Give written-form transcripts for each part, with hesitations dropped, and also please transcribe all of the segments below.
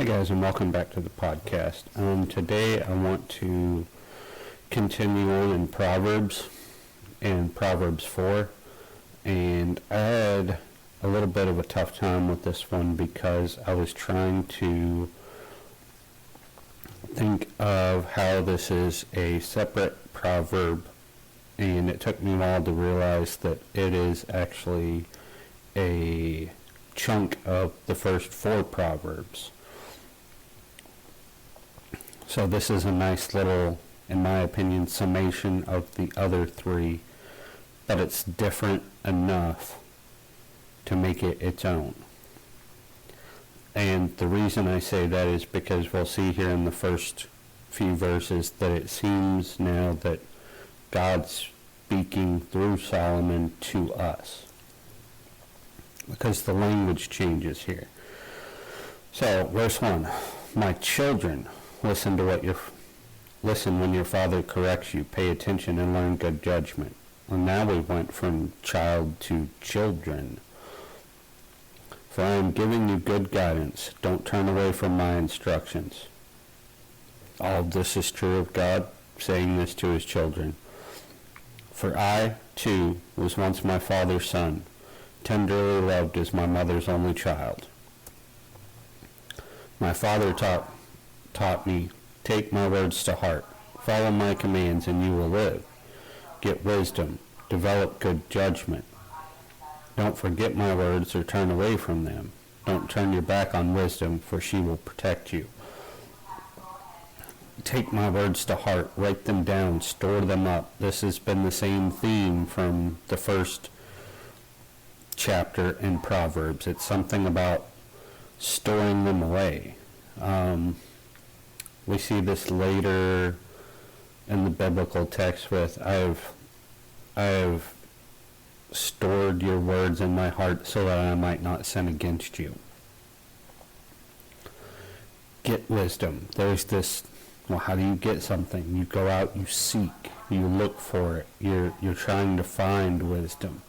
guys, and welcome back to the podcast. Today I want to continue on in Proverbs, and Proverbs 4, and I had a little bit of a tough time with this one because I was trying to think of how this is a separate proverb, and it took me a while to realize that it is actually a chunk of the first 4 Proverbs. So this is a nice little, in my opinion, summation of the other 3, but it's different enough to make it its own. And the reason I say that is because we'll see here in the first few verses that it seems now that God's speaking through Solomon to us, because the language changes here. So, verse 1, "My children, listen when your father corrects you. Pay attention and learn good judgment." Well, now we went from child to children. "For I am giving you good guidance. Don't turn away from my instructions." All of this is true of God, saying this to his children. "For I, too, was once my father's son, tenderly loved as my mother's only child. My father taught me, take my words to heart. Follow my commands and you will live. Get wisdom. Develop good judgment. Don't forget my words or turn away from them. Don't turn your back on wisdom, for she will protect you. Take my words to heart. Write them down. Store them up." This has been the same theme from the first chapter in Proverbs. It's something about storing them away. We see this later in the biblical text with, I have stored your words in my heart so that I might not sin against you. Get wisdom. There's this, well, how do you get something? You go out, you seek, you look for it. You're trying to find wisdom.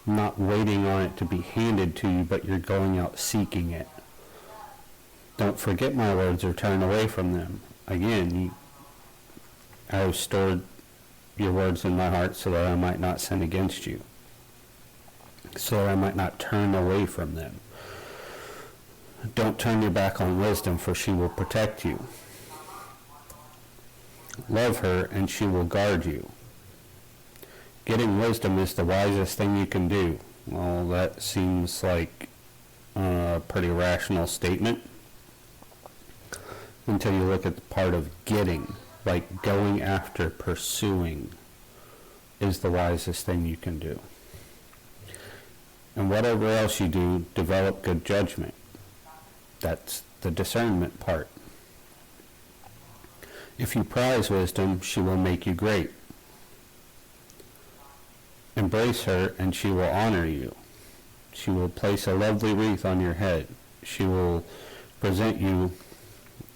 Not waiting on it to be handed to you, but you're going out seeking it. Don't forget my words or turn away from them. Again, I have stored your words in my heart so that I might not sin against you, so that I might not turn away from them. Don't turn your back on wisdom, for she will protect you. Love her, and she will guard you. Getting wisdom is the wisest thing you can do. Well, that seems like a pretty rational statement until you look at the part of getting, like going after, pursuing, is the wisest thing you can do. And whatever else you do, develop good judgment. That's the discernment part. If you prize wisdom, she will make you great. Embrace her, and she will honor you. She will place a lovely wreath on your head. She will present you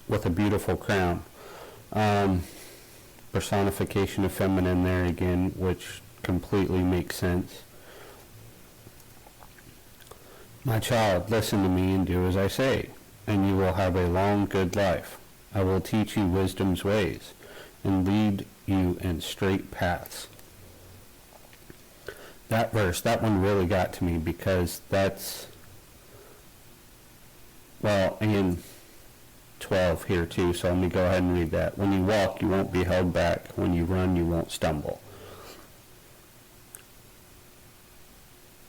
with a beautiful crown. Personification of feminine there again, which completely makes sense. "My child, listen to me and do as I say, and you will have a long, good life. I will teach you wisdom's ways and lead you in straight paths." That verse, that one really got to me, because that's, well, and 12 here too, so let me go ahead and read that. "When you walk, you won't be held back. When you run, you won't stumble."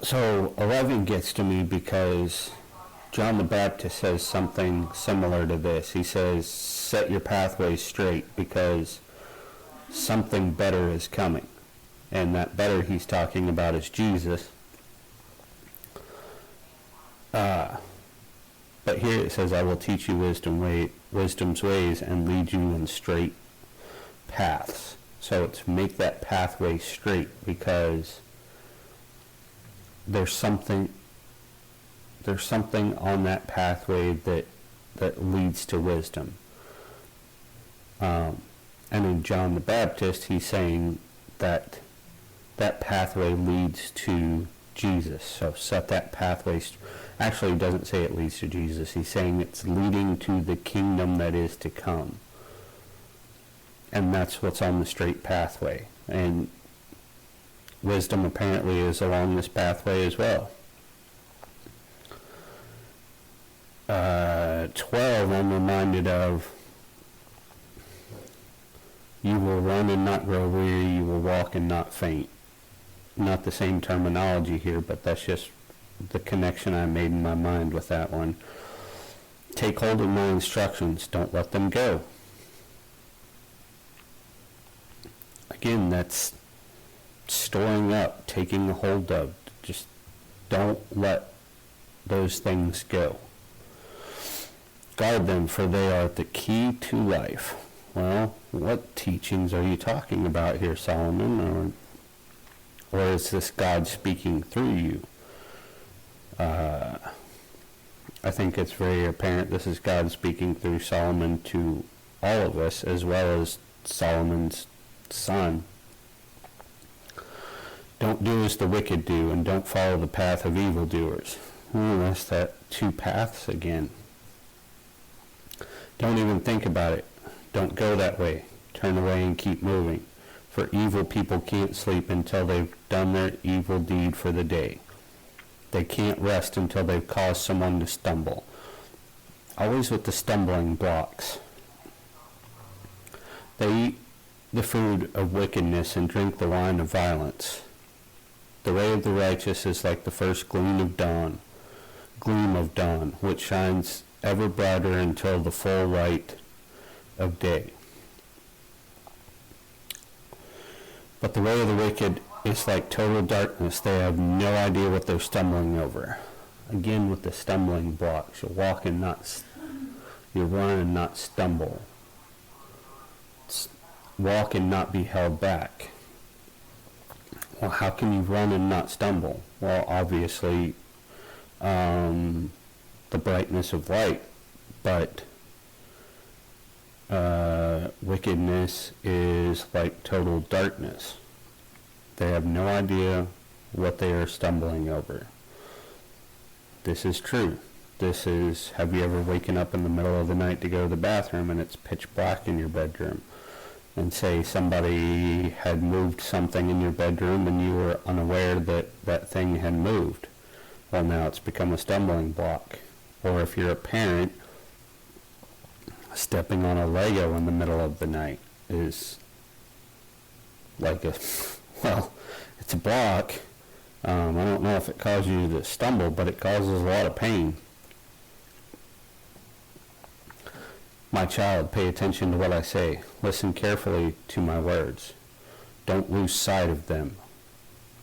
So 11 gets to me because John the Baptist says something similar to this. He says, set your pathways straight because something better is coming. And that better he's talking about is Jesus. But here it says, "I will teach you wisdom's ways and lead you in straight paths." So it's make that pathway straight, because there's something on that pathway that leads to wisdom. And in John the Baptist, he's saying that pathway leads to Jesus. So set that pathway Actually, he doesn't say it leads to Jesus. He's saying it's leading to the kingdom that is to come. And that's what's on the straight pathway. And wisdom apparently is along this pathway as well. 12, I'm reminded of, you will run and not grow weary, you will walk and not faint. Not the same terminology here, but that's just the connection I made in my mind with that one. Take hold of my instructions, don't let them go. Again, that's storing up, taking a hold of. Just don't let those things go. Guard them, for they are the key to life. Well, what teachings are you talking about here, Solomon? Or is this God speaking through you? I think it's very apparent this is God speaking through Solomon to all of us, as well as Solomon's son. Don't do as the wicked do, and don't follow the path of evildoers. That's that two paths again. Don't even think about it. Don't go that way. Turn away and keep moving. For evil people can't sleep until they've done their evil deed for the day. They can't rest until they've caused someone to stumble. Always with the stumbling blocks. They eat the food of wickedness and drink the wine of violence. The way of the righteous is like the first gleam of dawn, which shines ever brighter until the full light of day. But the way of the wicked is like total darkness. They have no idea what they're stumbling over. Again, with the stumbling blocks, you walk and not, you run and not stumble. Walk and not be held back. Well, how can you run and not stumble? Well, obviously, the brightness of light, but wickedness is like total darkness. They have no idea what they are stumbling over. This is true. This is, have you ever waken up in the middle of the night to go to the bathroom and it's pitch black in your bedroom? And say somebody had moved something in your bedroom and you were unaware that that thing had moved. Well, now it's become a stumbling block. Or if you're a parent, stepping on a Lego in the middle of the night is like well, it's a block. I don't know if it causes you to stumble, but it causes a lot of pain. My child, pay attention to what I say. Listen carefully to my words. Don't lose sight of them.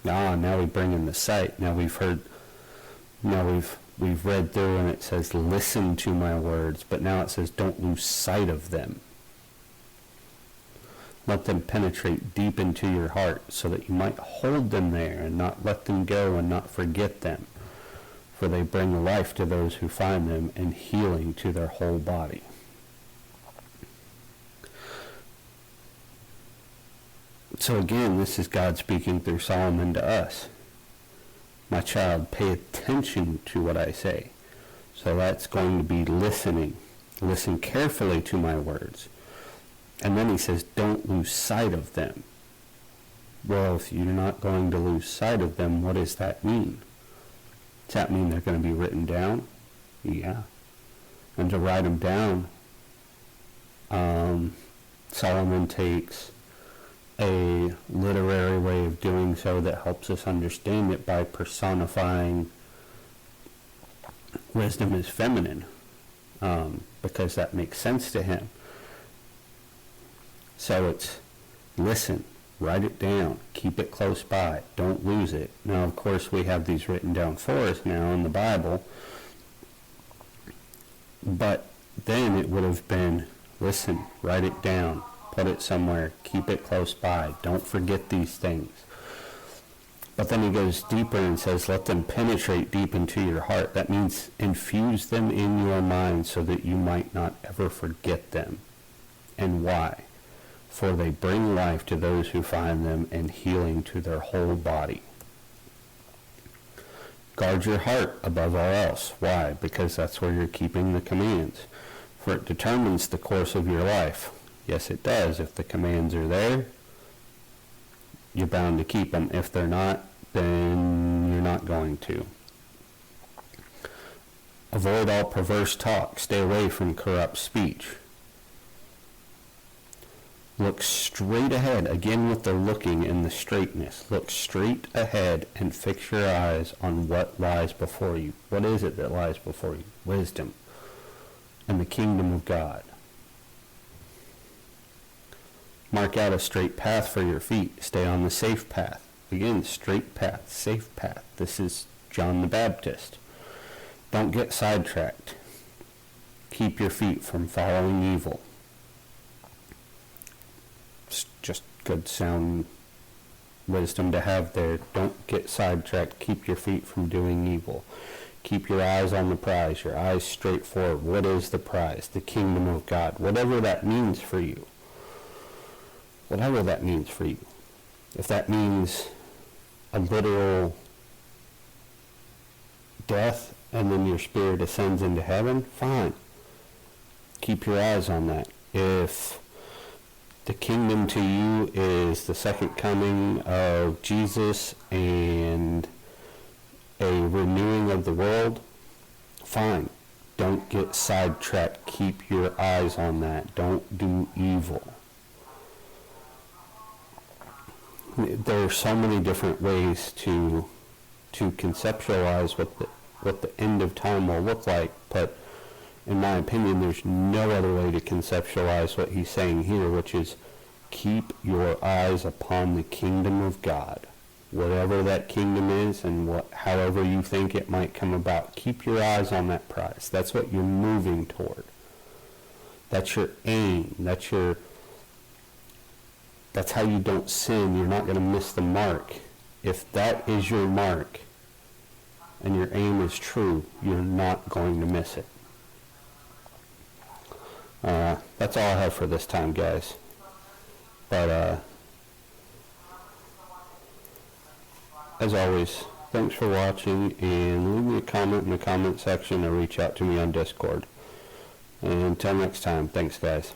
Now we bring in the sight. Now we've read through and it says listen to my words, but now it says don't lose sight of them. Let them penetrate deep into your heart so that you might hold them there and not let them go and not forget them. For they bring life to those who find them and healing to their whole body. So again, this is God speaking through Solomon to us. My child, pay attention to what I say. So that's going to be listening. Listen carefully to my words. And then he says, don't lose sight of them. Well, if you're not going to lose sight of them, what does that mean? Does that mean they're going to be written down? Yeah. And to write them down, Solomon takes a literary way of doing so that helps us understand it by personifying wisdom as feminine, because that makes sense to him. So it's listen, write it down, keep it close by, don't lose it. Now, of course, we have these written down for us now in the Bible, but then it would have been listen, write it down, put it somewhere, keep it close by, don't forget these things. But then he goes deeper and says, let them penetrate deep into your heart. That means infuse them in your mind so that you might not ever forget them. And why? For they bring life to those who find them and healing to their whole body. Guard your heart above all else. Why? Because that's where you're keeping the commands. For it determines the course of your life. Yes, it does. If the commands are there, you're bound to keep them. If they're not, then you're not going to. Avoid all perverse talk. Stay away from corrupt speech. Look straight ahead, again with the looking and the straightness. Look straight ahead and fix your eyes on what lies before you. What is it that lies before you? Wisdom and the kingdom of God. Mark out a straight path for your feet. Stay on the safe path. Again, straight path, safe path. This is John the Baptist. Don't get sidetracked. Keep your feet from following evil. It's just good sound wisdom to have there. Don't get sidetracked. Keep your feet from doing evil. Keep your eyes on the prize, your eyes straight forward. What is the prize? The kingdom of God. Whatever that means for you. Whatever that means for you. If that means a literal death and then your spirit ascends into heaven, fine. Keep your eyes on that. If the kingdom to you is the second coming of Jesus and a renewing of the world, fine. Don't get sidetracked. Keep your eyes on that. Don't do evil. There are so many different ways to conceptualize what the end of time will look like, but in my opinion, there's no other way to conceptualize what he's saying here, which is keep your eyes upon the kingdom of God. Whatever that kingdom is and however you think it might come about, keep your eyes on that prize. That's what you're moving toward. That's your aim. That's how you don't sin. You're not going to miss the mark. If that is your mark and your aim is true, you're not going to miss it. That's all I have for this time, guys. But as always, thanks for watching, and leave me a comment in the comment section or reach out to me on Discord. And until next time, thanks, guys.